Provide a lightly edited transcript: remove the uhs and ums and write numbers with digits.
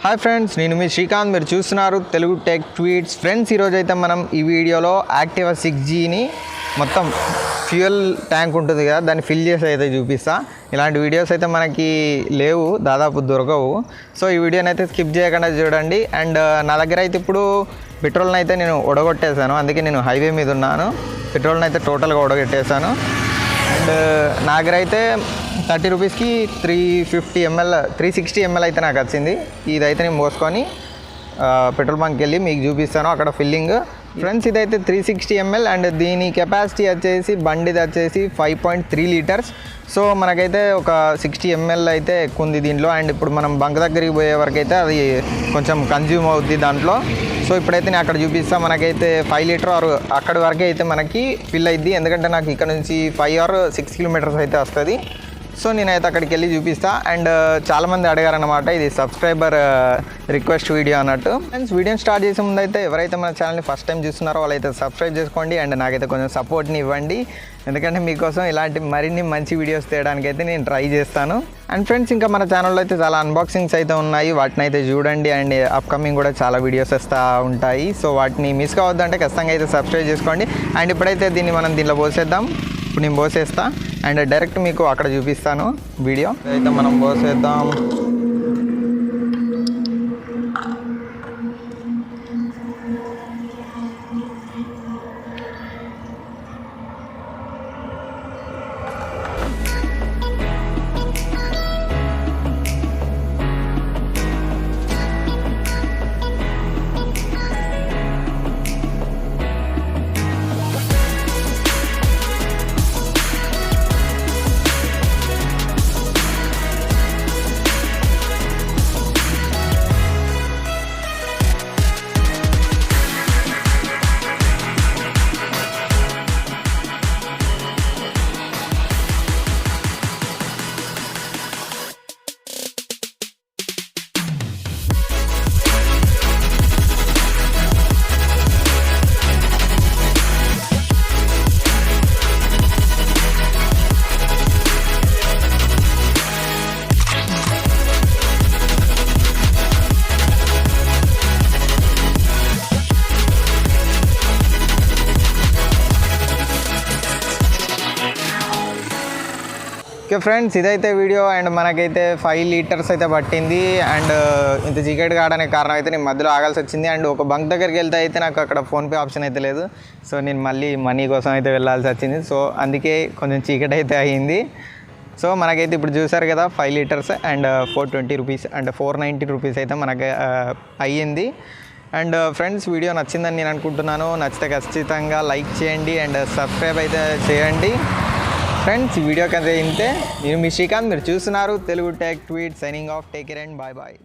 Hi friends, నేను మీ శ్రీకాంత్. మీరు చూస్తున్నారు తెలుగు టెక్ ట్వీట్స్. ఫ్రెండ్స్, ఈరోజు అయితే మనం ఈ వీడియోలో యాక్టివా 6Gని మొత్తం ఫ్యూయల్ ట్యాంక్ ఉంటుంది కదా, దాన్ని ఫిల్ చేసి అయితే చూపిస్తా. ఇలాంటి వీడియోస్ అయితే మనకి లేవు, దాదాపు దొరకవు. సో ఈ వీడియోని అయితే స్కిప్ చేయకుండా చూడండి. అండ్ నా దగ్గర అయితే ఇప్పుడు పెట్రోల్ని అయితే నేను ఒడగొట్టేశాను, అందుకే నేను హైవే మీద ఉన్నాను. పెట్రోల్ని అయితే టోటల్గా ఒడగొట్టేశాను. అండ్ నా దగ్గర అయితే 30 రూపీస్కి 350 ml 360 ml అయితే నాకు వచ్చింది. ఇదైతే నేను మోసుకొని పెట్రోల్ బంక్కి వెళ్ళి మీకు చూపిస్తాను అక్కడ ఫిల్లింగ్. ఫ్రెండ్స్, ఇదైతే 360 ml అండ్ దీని కెపాసిటీ వచ్చేసి బండిది వచ్చేసి 5.3 లీటర్స్. సో మనకైతే ఒక 60 ml అయితే ఎక్కువ ఉంది దీంట్లో. అండ్ ఇప్పుడు మనం బంక్ దగ్గరికి పోయే వరకు అయితే అది కొంచెం కన్జ్యూమ్ అవుద్ది దాంట్లో. సో ఇప్పుడైతే నేను అక్కడ చూపిస్తాను. మనకైతే 5 లీటర్ ఆర్ అక్కడి వరకే అయితే మనకి ఫిల్ అయ్యిద్ది, ఎందుకంటే నాకు ఇక్కడ నుంచి 5 or 6 కిలోమీటర్స్ అయితే వస్తుంది. సో నేనైతే అక్కడికి వెళ్ళి చూపిస్తా. అండ్ చాలామంది అడిగారనమాట, ఇది సబ్స్క్రైబర్ రిక్వెస్ట్ వీడియో అన్నట్టు. ఫ్రెండ్స్, వీడియోని స్టార్ట్ చేసే ముందు అయితే ఎవరైతే మన ఛానల్ని ఫస్ట్ టైం చూస్తున్నారో వాళ్ళైతే సబ్స్క్రైబ్ చేసుకోండి. అండ్ నాకైతే కొంచెం సపోర్ట్ని ఇవ్వండి, ఎందుకంటే మీకోసం ఇలాంటి మరిన్ని మంచి వీడియోస్ తీయడానికి అయితే నేను ట్రై చేస్తాను. అండ్ ఫ్రెండ్స్, ఇంకా మన ఛానల్లో అయితే చాలా అన్బాక్సింగ్స్ అయితే ఉన్నాయి, వాటిని అయితే చూడండి. అండ్ అప్కమింగ్ కూడా చాలా వీడియోస్ వస్తూ ఉంటాయి. సో వాటిని మిస్ కావద్దంటే ఖచ్చితంగా అయితే సబ్స్క్రైబ్ చేసుకోండి. అండ్ ఇప్పుడైతే దీన్ని మనం దీనిలో పోసేద్దాం. ఇప్పుడు నేను పోసేస్తా అండ్ డైరెక్ట్ మీకు అక్కడ చూపిస్తాను వీడియో. అయితే మనం పోసేద్దాం. ఓకే ఫ్రెండ్స్, ఇదైతే వీడియో. అండ్ మనకైతే 5 లీటర్స్ అయితే పట్టింది. అండ్ ఇంత చీకటి కావడానికి కారణం అయితే నేను మధ్యలో ఆగాల్సి వచ్చింది. అండ్ ఒక బంక్ దగ్గరికి వెళ్తే అయితే నాకు అక్కడ ఫోన్పే ఆప్షన్ అయితే లేదు. సో నేను మళ్ళీ మనీ కోసం అయితే వెళ్ళాల్సి వచ్చింది. సో అందుకే కొంచెం చీకటి అయితే అయ్యింది. సో మనకైతే ఇప్పుడు చూసారు కదా, 5 litres and 420 rupees and 490 rupees అయితే మనకి అయ్యింది. అండ్ ఫ్రెండ్స్, వీడియో నచ్చిందని నేను అనుకుంటున్నాను. నచ్చితే ఖచ్చితంగా లైక్ చేయండి అండ్ సబ్స్క్రైబ్ అయితే చేయండి. ఫ్రెండ్స్, ఈ వీడియో కనుక ఇంతే. నేను మీ శ్రీకాంత్, మీరు చూస్తున్నారు Telugu tech tweet. Signing off. Take care and bye bye.